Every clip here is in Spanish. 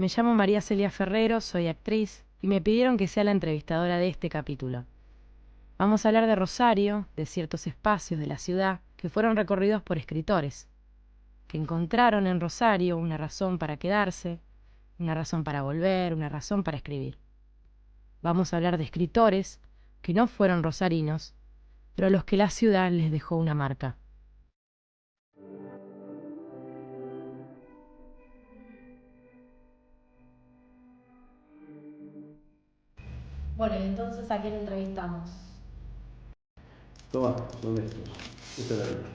Me llamo María Celia Ferrero, soy actriz y me pidieron que sea la entrevistadora de este capítulo. Vamos a hablar de Rosario, de ciertos espacios de la ciudad que fueron recorridos por escritores, que encontraron en Rosario una razón para quedarse, una razón para volver, una razón para escribir. Vamos a hablar de escritores que no fueron rosarinos, pero a los que la ciudad les dejó una marca. Bueno, y entonces, ¿a quién entrevistamos? Toma, son estos. Esta es la lista.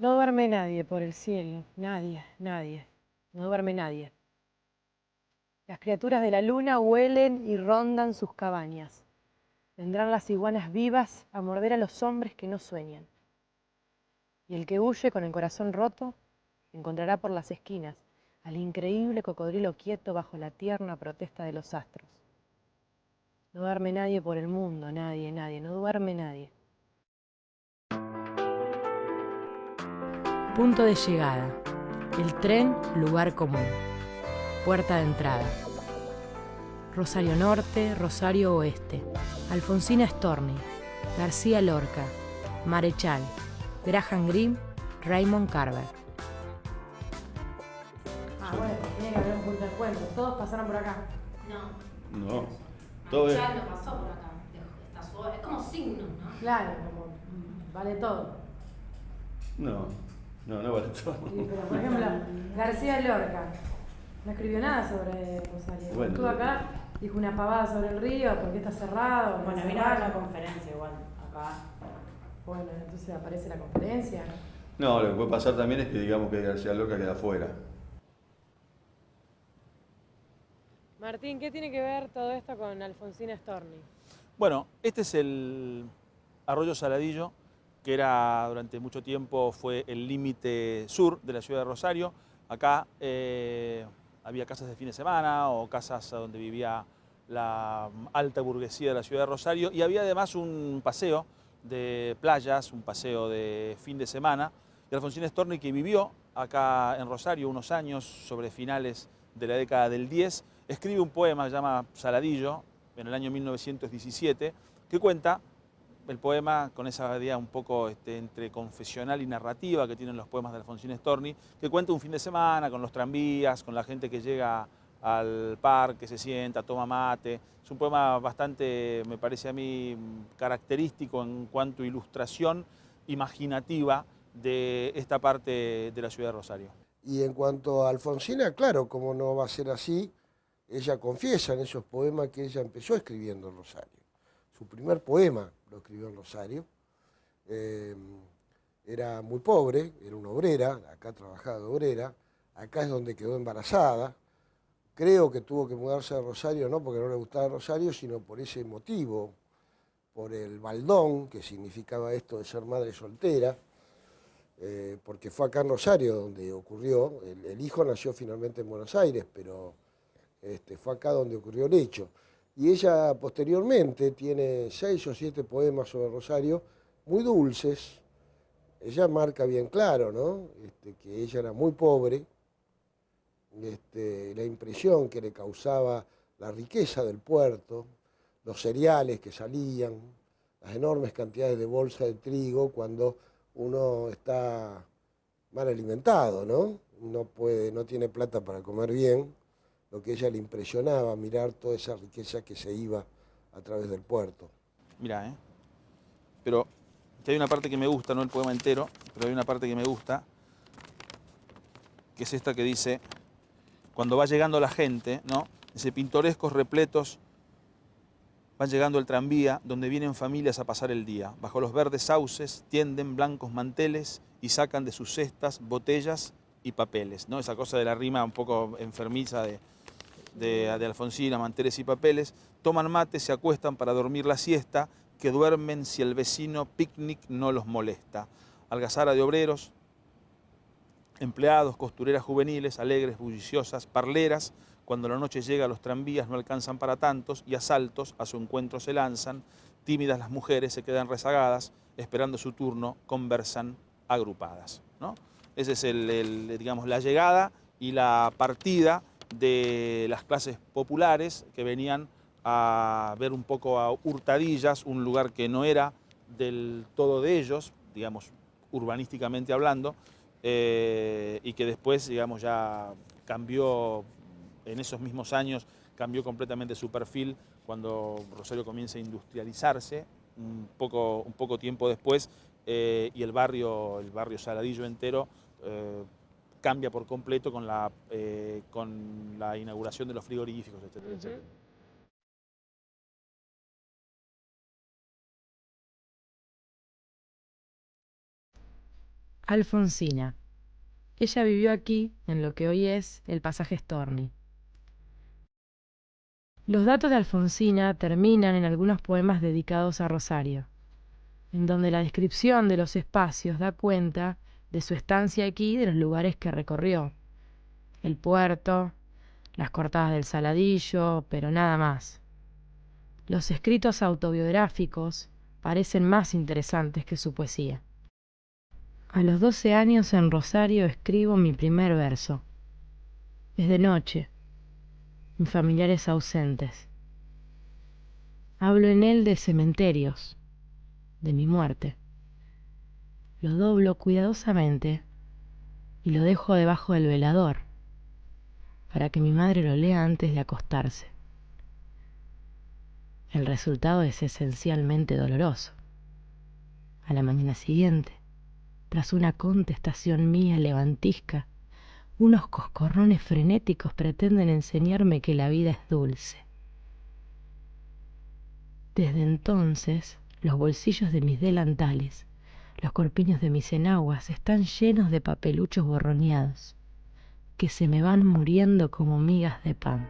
No duerme nadie por el cielo, nadie, nadie. No duerme nadie. Las criaturas de la luna huelen y rondan sus cabañas. Vendrán las iguanas vivas a morder a los hombres que no sueñan. Y el que huye con el corazón roto encontrará por las esquinas al increíble cocodrilo quieto bajo la tierna protesta de los astros. No duerme nadie por el mundo, nadie, nadie, no duerme nadie. Punto de llegada. El tren, lugar común. Puerta de entrada. Rosario Norte, Rosario Oeste. Alfonsina Storni, García Lorca, Marechal, Graham Greene, Raymond Carver. Bueno, tiene que haber un punto de encuentro. Todos pasaron por acá. No. Todo es. Marechal no pasó por acá. Está suave. Es como signos, ¿no? Claro, como vale todo. No vale todo. Sí, pero por ejemplo, García Lorca no escribió nada sobre Rosario. Bueno, estuvo acá, dijo una pavada sobre el río, porque está cerrado. Bueno, vino a la conferencia igual, acá. Bueno, entonces aparece la conferencia. No, lo que puede pasar también es que digamos que García Lorca queda afuera. Martín, ¿qué tiene que ver todo esto con Alfonsina Storni? Bueno, este es el arroyo Saladillo, que era durante mucho tiempo fue el límite sur de la ciudad de Rosario. Acá había casas de fin de semana o casas donde vivía la alta burguesía de la ciudad de Rosario y había además un paseo de playas, un paseo de fin de semana. Y Alfonsina Storni, que vivió acá en Rosario unos años, sobre finales de la década del 10, escribe un poema que se llama Saladillo, en el año 1917, que cuenta el poema con esa idea un poco entre confesional y narrativa que tienen los poemas de Alfonsina Storni, que cuenta un fin de semana con los tranvías, con la gente que llega al parque, se sienta, toma mate. Es un poema bastante, me parece a mí, característico en cuanto a ilustración imaginativa de esta parte de la ciudad de Rosario. Y en cuanto a Alfonsina, claro, como no va a ser así, ella confiesa en esos poemas que ella empezó escribiendo en Rosario. Su primer poema lo escribió en Rosario. Era muy pobre, era una obrera, acá trabajaba de obrera, acá es donde quedó embarazada. Creo que tuvo que mudarse a Rosario no porque no le gustaba Rosario, sino por ese motivo, por el baldón, que significaba esto de ser madre soltera, porque fue acá en Rosario donde ocurrió. El hijo nació finalmente en Buenos Aires, pero fue acá donde ocurrió el hecho. Y ella posteriormente tiene 6 o 7 poemas sobre Rosario, muy dulces. Ella marca bien claro, ¿no? Que ella era muy pobre, la impresión que le causaba la riqueza del puerto, los cereales que salían, las enormes cantidades de bolsa de trigo, cuando uno está mal alimentado, ¿no? No tiene plata para comer bien. Lo que a ella le impresionaba, mirar toda esa riqueza que se iba a través del puerto. Mirá, pero hay una parte que me gusta, no el poema entero, pero hay una parte que me gusta, que es esta que dice, cuando va llegando la gente, ¿no? Dice, pintorescos repletos, van llegando el tranvía, donde vienen familias a pasar el día. Bajo los verdes sauces tienden blancos manteles y sacan de sus cestas botellas y papeles, ¿no? Esa cosa de la rima un poco enfermiza de Alfonsina, manteles y papeles. Toman mate, se acuestan para dormir la siesta, que duermen si el vecino picnic no los molesta. Algazara de obreros, empleados, costureras juveniles, alegres, bulliciosas, parleras. Cuando la noche llega, los tranvías no alcanzan para tantos y asaltos a su encuentro se lanzan. Tímidas las mujeres se quedan rezagadas, esperando su turno, conversan agrupadas, ¿no? Esa es digamos, la llegada y la partida de las clases populares que venían a ver un poco a hurtadillas, un lugar que no era del todo de ellos, digamos, urbanísticamente hablando, y que después, digamos, ya cambió, en esos mismos años, cambió completamente su perfil cuando Rosario comienza a industrializarse, un poco tiempo después, y el barrio Saladillo entero cambia por completo con la inauguración de los frigoríficos, etcétera, etcétera. Alfonsina. Ella vivió aquí, en lo que hoy es el pasaje Storni. Los datos de Alfonsina terminan en algunos poemas dedicados a Rosario, en donde la descripción de los espacios da cuenta de su estancia aquí y de los lugares que recorrió. El puerto, las cortadas del Saladillo, pero nada más. Los escritos autobiográficos parecen más interesantes que su poesía. A los 12 años en Rosario escribo mi primer verso. Es de noche, mis familiares ausentes. Hablo en él de cementerios, de mi muerte. Lo doblo cuidadosamente y lo dejo debajo del velador, para que mi madre lo lea antes de acostarse. El resultado es esencialmente doloroso. A la mañana siguiente, tras una contestación mía levantisca, unos coscorrones frenéticos pretenden enseñarme que la vida es dulce. Desde entonces, los bolsillos de mis delantales, los corpiños de mis enaguas están llenos de papeluchos borroneados, que se me van muriendo como migas de pan.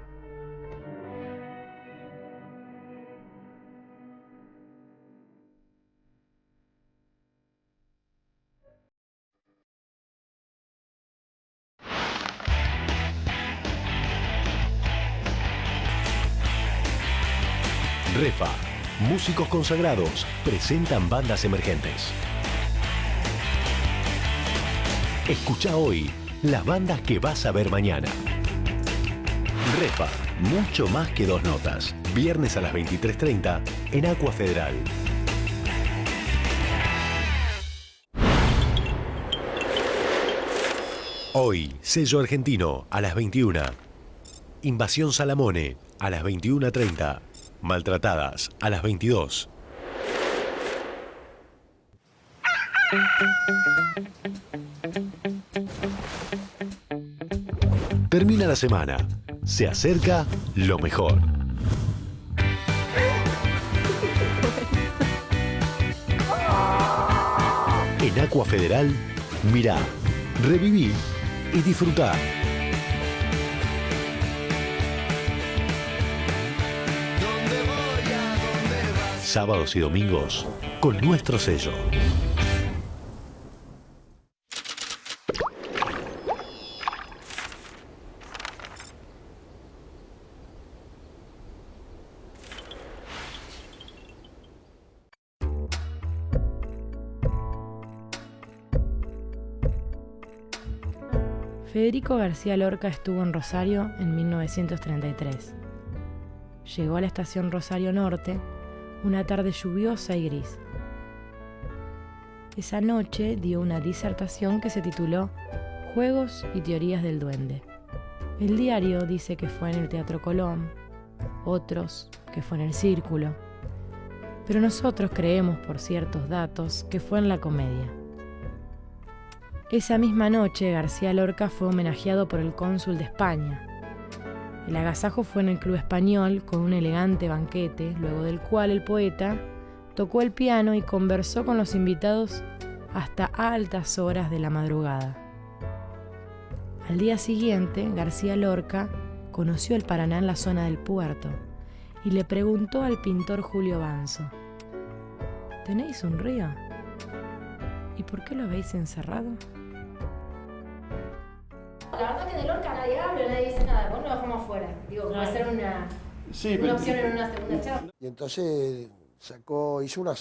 Refa, músicos consagrados, presentan bandas emergentes. Escucha hoy las bandas que vas a ver mañana. Refa, mucho más que dos notas. Viernes a las 23:30 en Aqua Federal. Hoy, sello argentino a las 21. Invasión Salamone a las 21:30. Maltratadas a las 22. Termina la semana. Se acerca lo mejor. En Aqua Federal, mirá, reviví y disfrutá. Sábados y domingos con nuestro sello. Federico García Lorca estuvo en Rosario en 1933. Llegó a la estación Rosario Norte una tarde lluviosa y gris. Esa noche dio una disertación que se tituló Juegos y teorías del duende. El diario dice que fue en el Teatro Colón, otros que fue en el Círculo, pero nosotros creemos por ciertos datos que fue en la Comedia. Esa misma noche García Lorca fue homenajeado por el cónsul de España. El agasajo fue en el Club Español con un elegante banquete, luego del cual el poeta tocó el piano y conversó con los invitados hasta altas horas de la madrugada. Al día siguiente, García Lorca conoció el Paraná en la zona del puerto y le preguntó al pintor Julio Banzo: ¿tenéis un río? ¿Y por qué lo habéis encerrado? La verdad que de Lorca nadie habla, nadie dice nada, vos lo dejamos afuera. Digo, puede ser una opción en una segunda charla. Y entonces hizo una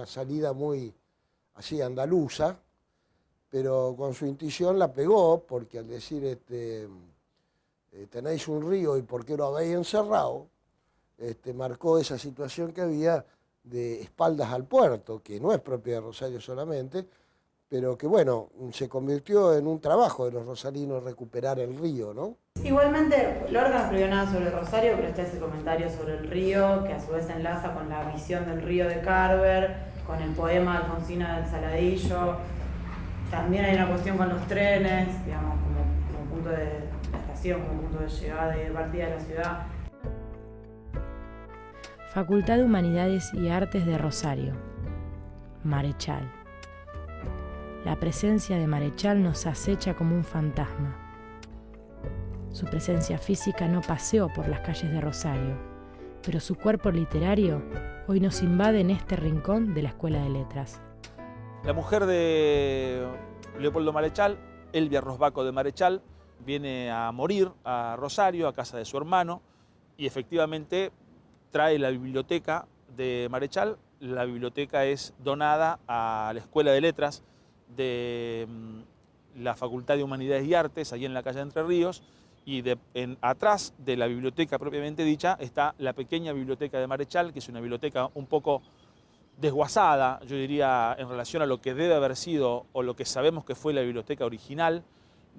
salida muy así andaluza, pero con su intuición la pegó, porque al decir tenéis un río y por qué lo habéis encerrado, marcó esa situación que había de espaldas al puerto, que no es propia de Rosario solamente, pero que bueno, se convirtió en un trabajo de los rosarinos recuperar el río, ¿no? Igualmente, Lorca no escribió nada sobre Rosario, pero está ese comentario sobre el río, que a su vez se enlaza con la visión del río de Carver, con el poema de Alfonsina del Saladillo. También hay una cuestión con los trenes, digamos, como punto de la estación, como punto de llegada y de partida de la ciudad. Facultad de Humanidades y Artes de Rosario. Marechal. La presencia de Marechal nos acecha como un fantasma. Su presencia física no paseó por las calles de Rosario, pero su cuerpo literario hoy nos invade en este rincón de la Escuela de Letras. La mujer de Leopoldo Marechal, Elvia Rosbaco de Marechal, viene a morir a Rosario, a casa de su hermano, y efectivamente trae la biblioteca de Marechal. La biblioteca es donada a la Escuela de Letras de la Facultad de Humanidades y Artes, allí en la calle Entre Ríos, y atrás de la biblioteca propiamente dicha está la pequeña biblioteca de Marechal, que es una biblioteca un poco desguazada, yo diría, en relación a lo que debe haber sido o lo que sabemos que fue la biblioteca original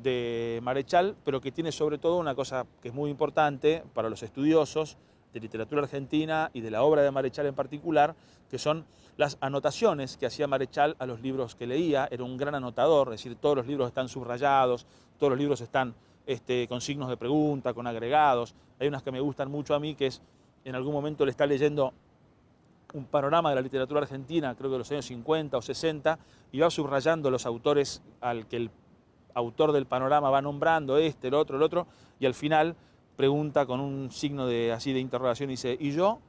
de Marechal, pero que tiene sobre todo una cosa que es muy importante para los estudiosos de literatura argentina y de la obra de Marechal en particular, que son las anotaciones que hacía Marechal a los libros que leía. Era un gran anotador, es decir, todos los libros están subrayados, todos los libros están con signos de pregunta, con agregados. Hay unas que me gustan mucho a mí, que es, en algún momento le está leyendo un panorama de la literatura argentina, creo que de los años 50 o 60, y va subrayando los autores al que el autor del panorama va nombrando, el otro, y al final pregunta con un signo de interrogación y dice, ¿y yo?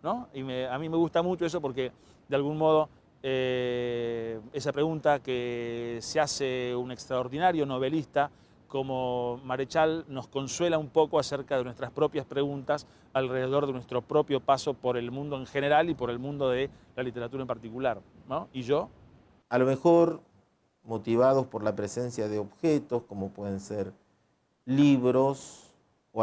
¿No? Y a mí me gusta mucho eso porque, de algún modo, esa pregunta que se hace un extraordinario novelista como Marechal nos consuela un poco acerca de nuestras propias preguntas alrededor de nuestro propio paso por el mundo en general y por el mundo de la literatura en particular, ¿no? ¿Y yo? A lo mejor motivados por la presencia de objetos, como pueden ser libros o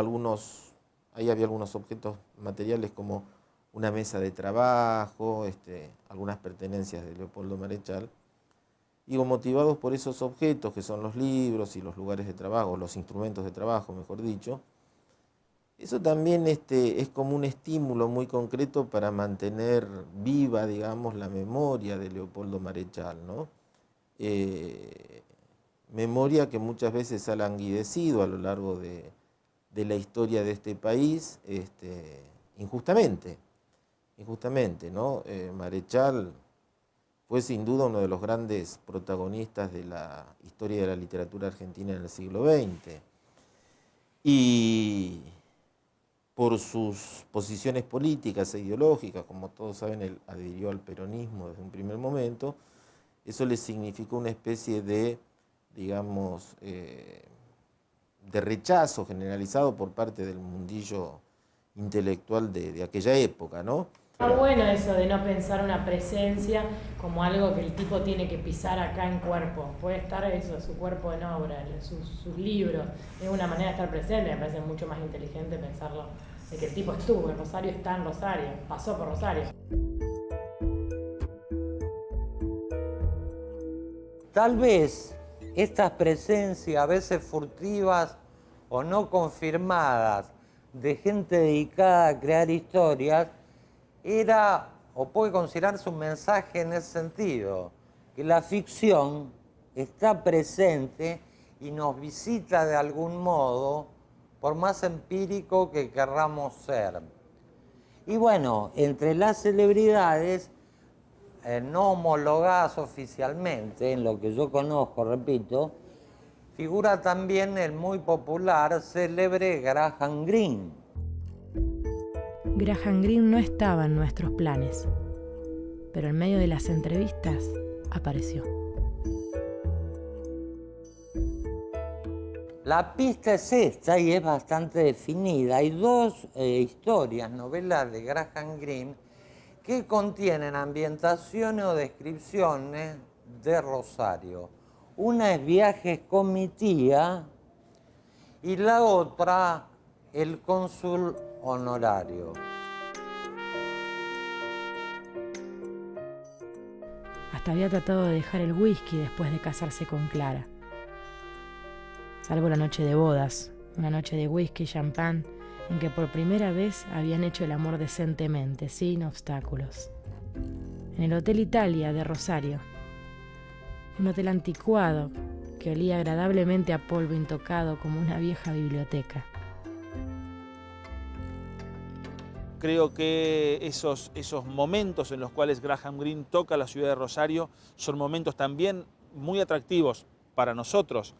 ahí había algunos objetos materiales como una mesa de trabajo, algunas pertenencias de Leopoldo Marechal. Digo, motivados por esos objetos que son los libros y los lugares de trabajo, los instrumentos de trabajo, mejor dicho, eso también es como un estímulo muy concreto para mantener viva, digamos, la memoria de Leopoldo Marechal, ¿no? Memoria que muchas veces ha languidecido a lo largo de la historia de este país, injustamente, ¿no? Marechal fue sin duda uno de los grandes protagonistas de la historia de la literatura argentina en el siglo XX. Y por sus posiciones políticas e ideológicas, como todos saben, él adhirió al peronismo desde un primer momento, eso le significó una especie de, digamos, de rechazo generalizado por parte del mundillo intelectual de aquella época, ¿no? Está bueno eso de no pensar una presencia como algo que el tipo tiene que pisar acá en cuerpo. Puede estar eso, su cuerpo en obra, sus libros. Es una manera de estar presente, me parece mucho más inteligente pensarlo de que el tipo estuvo en Rosario, está en Rosario, pasó por Rosario. Tal vez estas presencias, a veces furtivas o no confirmadas, de gente dedicada a crear historias, era o puede considerarse un mensaje en ese sentido, que la ficción está presente y nos visita de algún modo, por más empírico que querramos ser. Y bueno, entre las celebridades no homologadas oficialmente, en lo que yo conozco, repito, figura también el muy popular, célebre Graham Greene. Graham Greene no estaba en nuestros planes, pero en medio de las entrevistas apareció. La pista es esta y es bastante definida. Hay dos historias, novelas de Graham Greene, que contienen ambientaciones o descripciones de Rosario. Una es Viajes con mi tía y la otra, El cónsul honorario. Hasta había tratado de dejar el whisky después de casarse con Clara. Salvo la noche de bodas, una noche de whisky y champán en que por primera vez habían hecho el amor decentemente, sin obstáculos. En el Hotel Italia de Rosario, un hotel anticuado que olía agradablemente a polvo intocado como una vieja biblioteca. Creo que esos momentos en los cuales Graham Greene toca la ciudad de Rosario son momentos también muy atractivos para nosotros,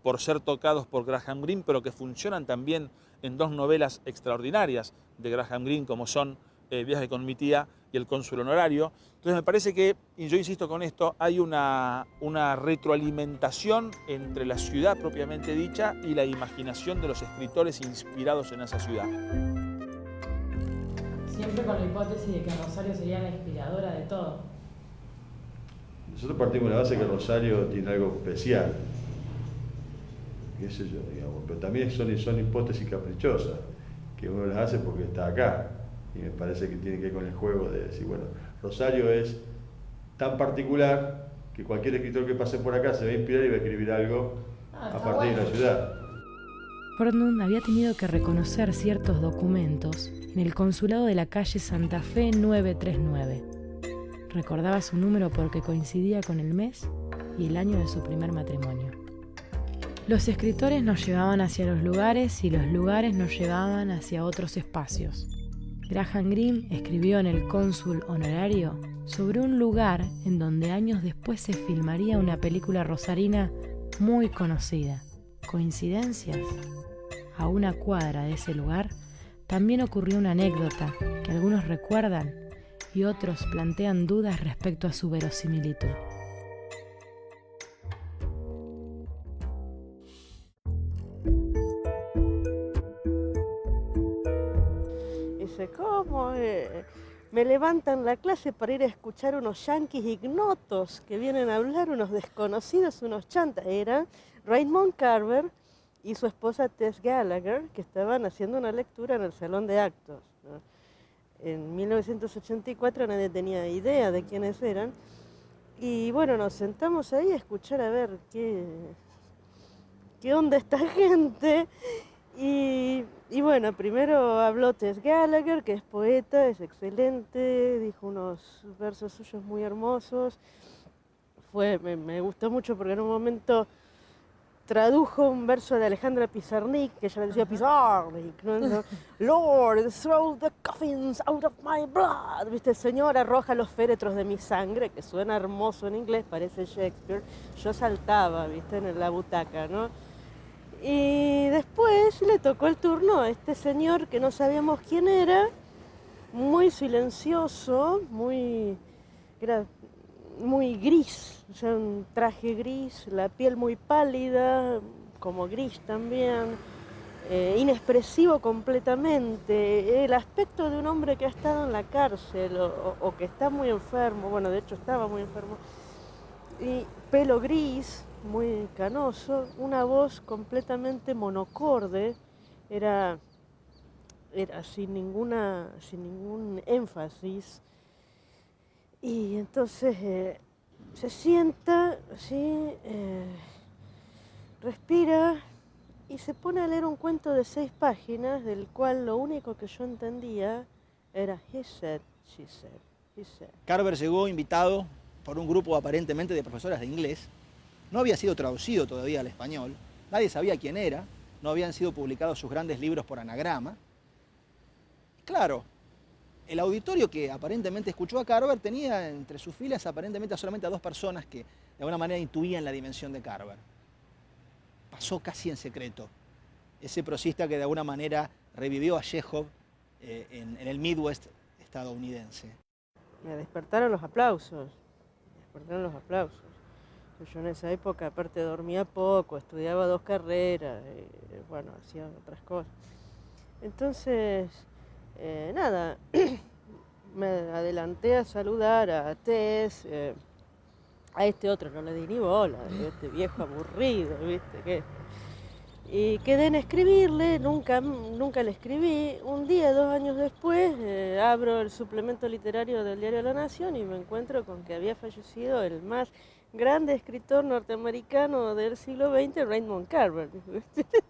por ser tocados por Graham Greene, pero que funcionan también en dos novelas extraordinarias de Graham Greene, como son Viaje con mi tía y El cónsul honorario. Entonces me parece que, y yo insisto con esto, hay una retroalimentación entre la ciudad propiamente dicha y la imaginación de los escritores inspirados en esa ciudad. Siempre con la hipótesis de que Rosario sería la inspiradora de todo. Nosotros partimos de la base que Rosario tiene algo especial, qué sé yo, digamos, pero también son hipótesis caprichosas, que uno las hace porque está acá, y me parece que tiene que ver con el juego de decir, bueno, Rosario es tan particular que cualquier escritor que pase por acá se va a inspirar y va a escribir algo a partir de la ciudad. Hornung había tenido que reconocer ciertos documentos en el consulado de la calle Santa Fe 939. Recordaba su número porque coincidía con el mes y el año de su primer matrimonio. Los escritores nos llevaban hacia los lugares y los lugares nos llevaban hacia otros espacios. Graham Greene escribió en El cónsul honorario sobre un lugar en donde años después se filmaría una película rosarina muy conocida. ¿Coincidencias? A una cuadra de ese lugar también ocurrió una anécdota que algunos recuerdan y otros plantean dudas respecto a su verosimilitud. Dice, ¿cómo? Me levantan la clase para ir a escuchar unos yanquis ignotos que vienen a hablar, unos desconocidos, unos chantas. Era Raymond Carver y su esposa Tess Gallagher, que estaban haciendo una lectura en el salón de actos, ¿no? En 1984 nadie tenía idea de quiénes eran. Y bueno, nos sentamos ahí a escuchar a ver qué onda esta gente. Y bueno, primero habló Tess Gallagher, que es poeta, es excelente, dijo unos versos suyos muy hermosos. Me gustó mucho porque en un momento tradujo un verso de Alejandra Pizarnik, que ella le decía Pizarnik, ¿no? Lord, throw the coffins out of my blood. ¿Viste? Señor, arroja los féretros de mi sangre, que suena hermoso en inglés, parece Shakespeare. Yo saltaba, ¿viste? En la butaca, ¿no? Y después le tocó el turno a este señor que no sabíamos quién era, muy silencioso, muy gris, o sea, un traje gris, la piel muy pálida, como gris también, inexpresivo completamente, el aspecto de un hombre que ha estado en la cárcel o que está muy enfermo, bueno, de hecho estaba muy enfermo, y pelo gris, muy canoso, una voz completamente monocorde, era sin ningún énfasis. Y entonces se sienta, así, respira y se pone a leer un cuento de 6 páginas, del cual lo único que yo entendía era he said, she said, he said. Carver llegó invitado por un grupo aparentemente de profesoras de inglés. No había sido traducido todavía al español, nadie sabía quién era, no habían sido publicados sus grandes libros por anagrama. Claro, el auditorio que aparentemente escuchó a Carver tenía entre sus filas aparentemente solamente a 2 personas que de alguna manera intuían la dimensión de Carver. Pasó casi en secreto. Ese prosista que de alguna manera revivió a Chekhov en el Midwest estadounidense. Me despertaron los aplausos. Yo en esa época aparte dormía poco, estudiaba 2 carreras, bueno, hacía otras cosas. Entonces, nada, me adelanté a saludar a Tess, a este otro no le di ni bola, este viejo aburrido, ¿viste? ¿Qué? Y quedé en escribirle, nunca le escribí. Un día, 2 años después, abro el suplemento literario del diario La Nación y me encuentro con que había fallecido el más grande escritor norteamericano del siglo XX, Raymond Carver.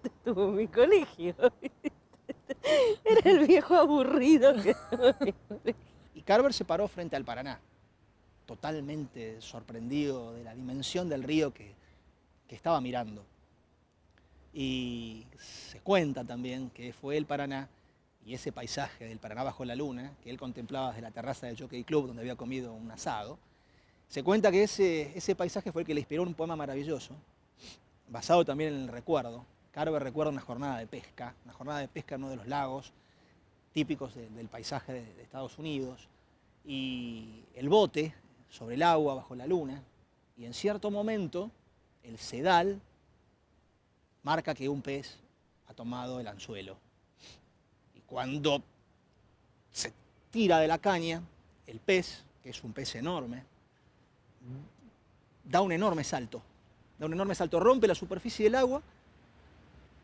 Estuvo en mi colegio. Era el viejo aburrido que... Y Carver se paró frente al Paraná, totalmente sorprendido de la dimensión del río que estaba mirando. Y se cuenta también que fue el Paraná y ese paisaje del Paraná bajo la luna, que él contemplaba desde la terraza del Jockey Club, donde había comido un asado. Se cuenta que ese paisaje fue el que le inspiró un poema maravilloso, basado también en el recuerdo. Carver recuerda una jornada de pesca en uno de los lagos típicos del paisaje de Estados Unidos, y el bote sobre el agua bajo la luna, y en cierto momento el sedal marca que un pez ha tomado el anzuelo. Y cuando se tira de la caña, el pez, que es un pez enorme, da un enorme salto, rompe la superficie del agua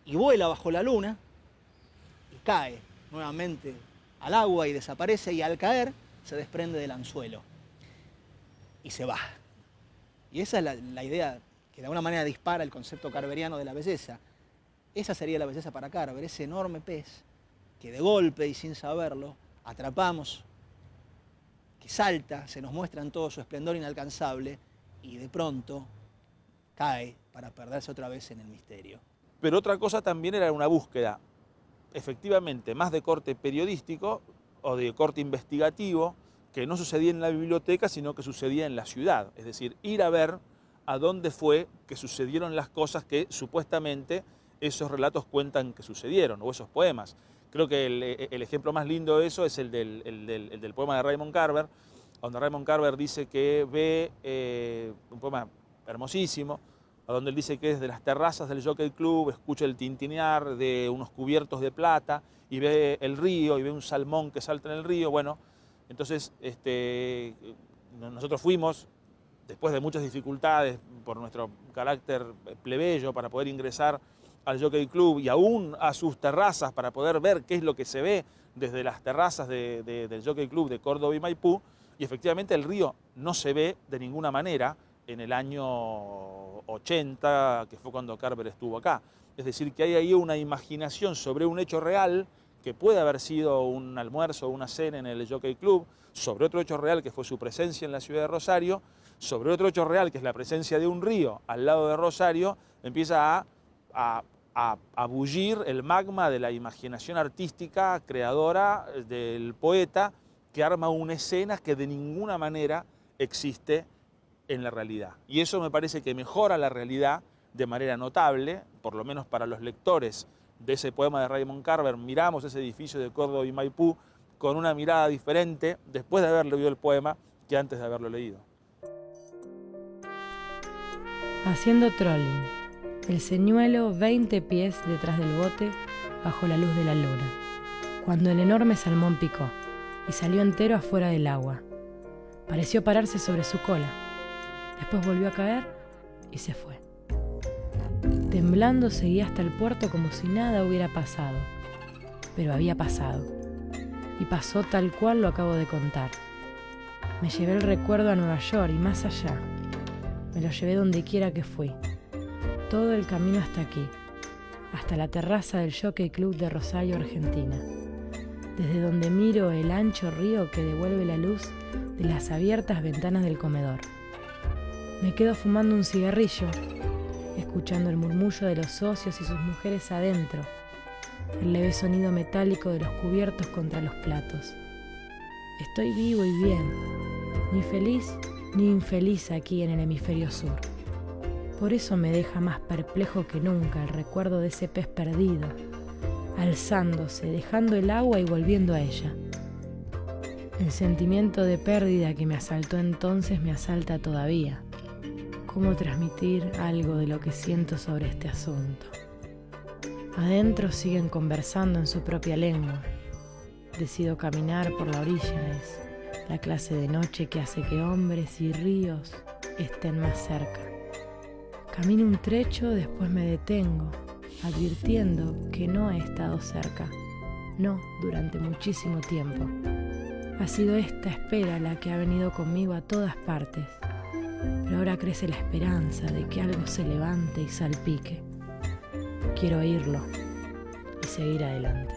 y vuela bajo la luna y cae nuevamente al agua y desaparece, y al caer se desprende del anzuelo y se va. Y esa es la idea que de alguna manera dispara el concepto carveriano de la belleza. Esa sería la belleza para Carver, ese enorme pez que de golpe y sin saberlo atrapamos, que salta, se nos muestra en todo su esplendor inalcanzable y de pronto cae para perderse otra vez en el misterio. Pero otra cosa también era una búsqueda, efectivamente, más de corte periodístico o de corte investigativo, que no sucedía en la biblioteca, sino que sucedía en la ciudad. Es decir, ir a ver a dónde fue que sucedieron las cosas que supuestamente esos relatos cuentan que sucedieron, o esos poemas. Creo que el ejemplo más lindo de eso es el del poema de Raymond Carver, donde Raymond Carver dice que ve un poema hermosísimo, donde él dice que desde las terrazas del Jockey Club escucha el tintinear de unos cubiertos de plata y ve el río y ve un salmón que salta en el río. Bueno, entonces nosotros fuimos, después de muchas dificultades por nuestro carácter plebeyo, para poder ingresar al Jockey Club y aún a sus terrazas para poder ver qué es lo que se ve desde las terrazas del Jockey Club de Córdoba y Maipú, y efectivamente el río no se ve de ninguna manera en el año 80, que fue cuando Carver estuvo acá. Es decir, que hay ahí una imaginación sobre un hecho real que puede haber sido un almuerzo o una cena en el Jockey Club, sobre otro hecho real que fue su presencia en la ciudad de Rosario, sobre otro hecho real que es la presencia de un río al lado de Rosario. Empieza a bullir el magma de la imaginación artística creadora del poeta, que arma una escena que de ninguna manera existe en la realidad. Y eso me parece que mejora la realidad de manera notable, por lo menos para los lectores de ese poema de Raymond Carver. Miramos ese edificio de Córdoba y Maipú con una mirada diferente después de haber leído el poema que antes de haberlo leído. Haciendo trolling, el señuelo 20 pies detrás del bote bajo la luz de la luna, cuando el enorme salmón picó y salió entero afuera del agua. Pareció pararse sobre su cola. Después volvió a caer y se fue. Temblando seguía hasta el puerto como si nada hubiera pasado. Pero había pasado. Y pasó tal cual lo acabo de contar. Me llevé el recuerdo a Nueva York y más allá, Me lo llevé donde quiera que fui. Todo el camino hasta aquí, hasta la terraza del Jockey Club de Rosario, Argentina, desde donde miro el ancho río que devuelve la luz de las abiertas ventanas del comedor. Me quedo fumando un cigarrillo, escuchando el murmullo de los socios y sus mujeres adentro, el leve sonido metálico de los cubiertos contra los platos. Estoy vivo y bien, ni feliz ni infeliz aquí en el hemisferio sur. Por eso me deja más perplejo que nunca el recuerdo de ese pez perdido, alzándose, dejando el agua y volviendo a ella. El sentimiento de pérdida que me asaltó entonces me asalta todavía. ¿Cómo transmitir algo de lo que siento sobre este asunto? Adentro siguen conversando en su propia lengua. Decido caminar por la orilla, es la clase de noche que hace que hombres y ríos estén más cerca. Camino un trecho, después me detengo, advirtiendo que no he estado cerca, no durante muchísimo tiempo. Ha sido esta espera la que ha venido conmigo a todas partes, pero ahora crece la esperanza de que algo se levante y salpique. Quiero oírlo y seguir adelante.